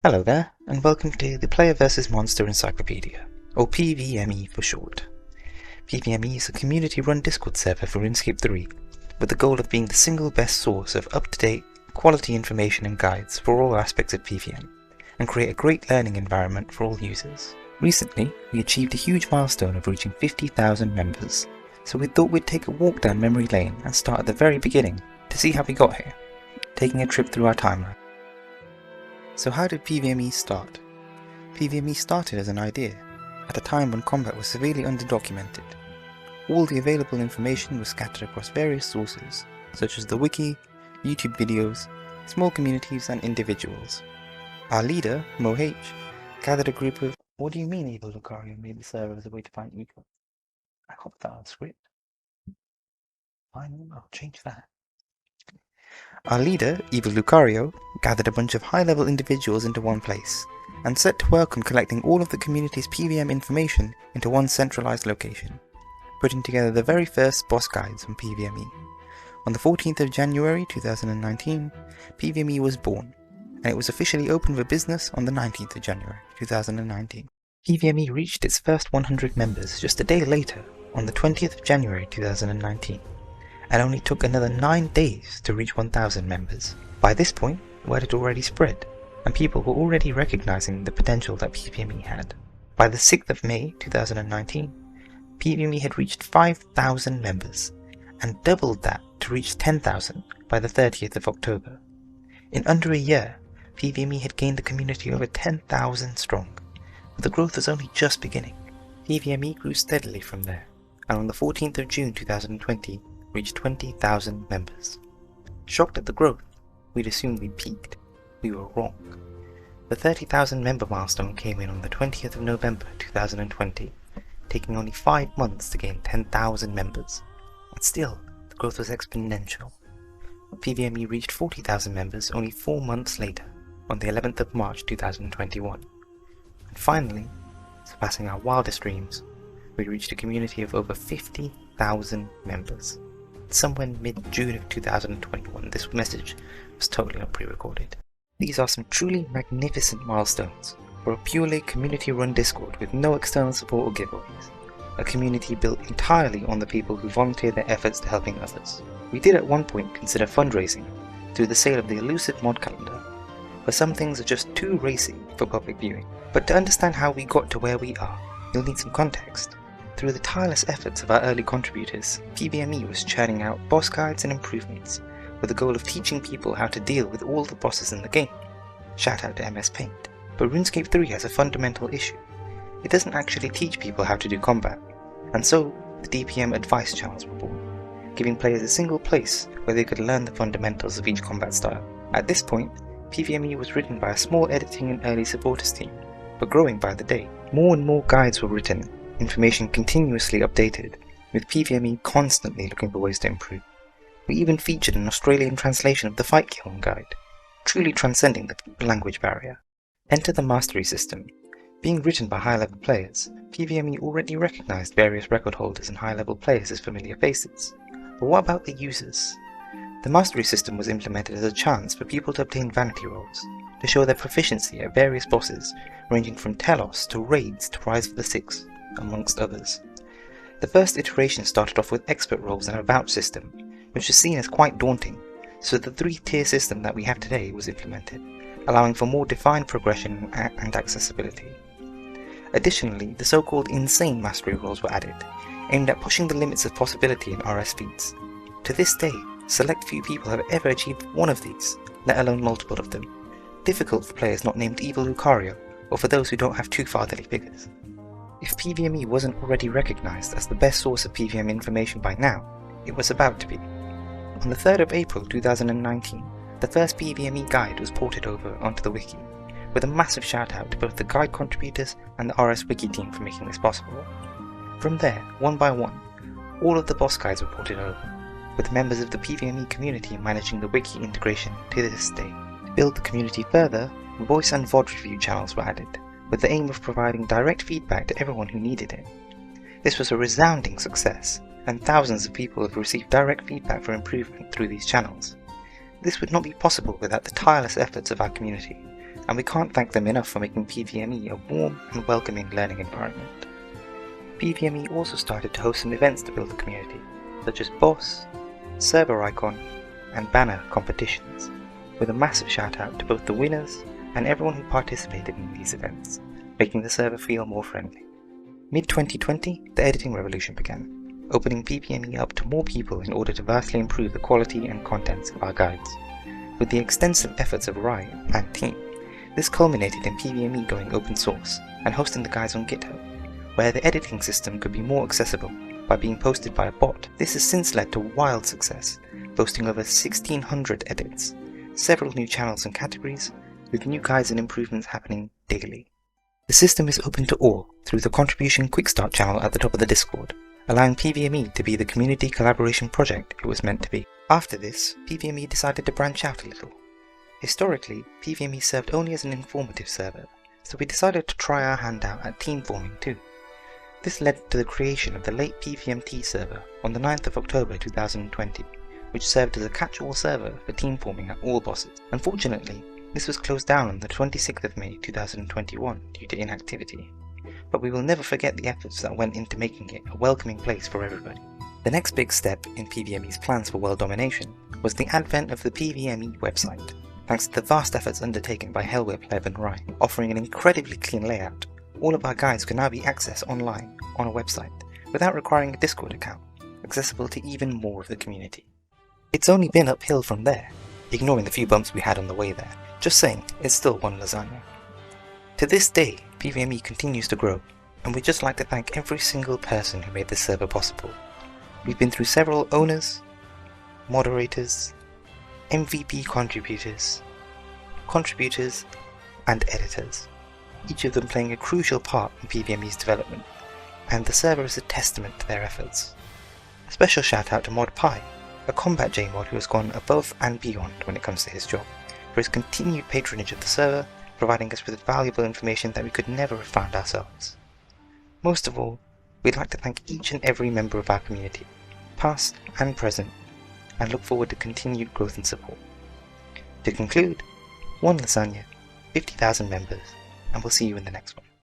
Hello there, and welcome to the Player vs Monster Encyclopedia, or PvME for short. PvME is a community-run Discord server for RuneScape 3, with the goal of being the single best source of up-to-date, quality information and guides for all aspects of PvM, and create a great learning environment for all users. Recently, we achieved a huge milestone of reaching 50,000 members, so we thought we'd take a walk down memory lane and start at the very beginning to see how we got here, taking a trip through our timeline. So how did PvME start? PvME started as an idea, at a time when combat was severely underdocumented. All the available information was scattered across various sources, such as the wiki, YouTube videos, small communities and individuals. Our leader, Moh, gathered a group of... What do you mean Evil Lucario made the server as a way to find eco? I copied that on script. Fine, I'll change that. Our leader, Evil Lucario, gathered a bunch of high-level individuals into one place, and set to work on collecting all of the community's PvM information into one centralized location, putting together the very first boss guides on PvME. On the 14th of January 2019, PvME was born, and it was officially open for business on the 19th of January 2019. PvME reached its first 100 members just a day later, on the 20th of January 2019. And only took another 9 days to reach 1,000 members. By this point, word had already spread, and people were already recognizing the potential that PvME had. By the 6th of May 2019, PvME had reached 5,000 members, and doubled that to reach 10,000 by the 30th of October. In under a year, PvME had gained a community over 10,000 strong, but the growth was only just beginning. PvME grew steadily from there, and on the 14th of June 2020, reached 20,000 members. Shocked at the growth, we'd assumed we'd peaked. We were wrong. The 30,000 member milestone came in on the 20th of November 2020, taking only 5 months to gain 10,000 members. But still, the growth was exponential. PvME reached 40,000 members only 4 months later, on the 11th of March 2021. And finally, surpassing our wildest dreams, we reached a community of over 50,000 members. Somewhere mid-June of 2021, this message was totally not pre-recorded. These are some truly magnificent milestones for a purely community-run Discord with no external support or giveaways. A community built entirely on the people who volunteer their efforts to helping others. We did at one point consider fundraising through the sale of the elusive mod calendar, but some things are just too racy for public viewing. But to understand how we got to where we are, you'll need some context. Through the tireless efforts of our early contributors, PvME was churning out boss guides and improvements, with the goal of teaching people how to deal with all the bosses in the game. Shout out to MS Paint. But RuneScape 3 has a fundamental issue. It doesn't actually teach people how to do combat, and so the DPM advice channels were born, giving players a single place where they could learn the fundamentals of each combat style. At this point, PvME was written by a small editing and early supporters team, but growing by the day. More and more guides were written, information continuously updated, with PvME constantly looking for ways to improve. We even featured an Australian translation of the Fight Kiln guide, truly transcending the language barrier. Enter the mastery system. Being written by high-level players, PvME already recognized various record holders and high-level players as familiar faces. But what about the users? The mastery system was implemented as a chance for people to obtain vanity rolls, to show their proficiency at various bosses, ranging from Telos to Raids to Rise of the Six, amongst others. The first iteration started off with expert roles and a vouch system, which was seen as quite daunting, so the 3-tier system that we have today was implemented, allowing for more defined progression and accessibility. Additionally, the so-called insane mastery roles were added, aimed at pushing the limits of possibility in RS feats. To this day, select few people have ever achieved one of these, let alone multiple of them, difficult for players not named Evil Lucario, or for those who don't have 2 fatherly figures. If PvME wasn't already recognized as the best source of PvM information by now, it was about to be. On the 3rd of April 2019, the first PvME guide was ported over onto the wiki, with a massive shout out to both the guide contributors and the RS Wiki team for making this possible. From there, one by one, all of the boss guides were ported over, with members of the PvME community managing the wiki integration to this day. To build the community further, voice and VOD review channels were added, with the aim of providing direct feedback to everyone who needed it. This was a resounding success, and thousands of people have received direct feedback for improvement through these channels. This would not be possible without the tireless efforts of our community, and we can't thank them enough for making PvME a warm and welcoming learning environment. PvME also started to host some events to build the community, such as boss, server icon, and banner competitions, with a massive shout out to both the winners and everyone who participated in these events, making the server feel more friendly. Mid-2020, the editing revolution began, opening PvME up to more people in order to vastly improve the quality and contents of our guides. With the extensive efforts of Riot and team, this culminated in PvME going open source and hosting the guides on GitHub, where the editing system could be more accessible by being posted by a bot. This has since led to wild success, boasting over 1,600 edits, several new channels and categories, with new guides and improvements happening daily. The system is open to all through the Contribution Quick Start channel at the top of the Discord, allowing PvME to be the community collaboration project it was meant to be. After this, PvME decided to branch out a little. Historically, PvME served only as an informative server, so we decided to try our hand out at team forming too. This led to the creation of the late PvMT server on the 9th of October 2020, which served as a catch-all server for team forming at all bosses. Unfortunately, this was closed down on the 26th of May 2021 due to inactivity, but we will never forget the efforts that went into making it a welcoming place for everybody. The next big step in PvME's plans for world domination was the advent of the PvME website. Thanks to the vast efforts undertaken by Hellwhip, Lev and Rye, offering an incredibly clean layout, all of our guides can now be accessed online on a website without requiring a Discord account, accessible to even more of the community. It's only been uphill from there, ignoring the few bumps we had on the way there. Just saying, it's still one lasagna. To this day, PvME continues to grow, and we'd just like to thank every single person who made this server possible. We've been through several owners, moderators, MVP contributors, and editors, each of them playing a crucial part in PvME's development, and the server is a testament to their efforts. A special shout out to Mod Pi, a combat JMod who has gone above and beyond when it comes to his job, for his continued patronage of the server, providing us with valuable information that we could never have found ourselves. Most of all, we'd like to thank each and every member of our community, past and present, and look forward to continued growth and support. To conclude, one lasagna, 50,000 members, and we'll see you in the next one.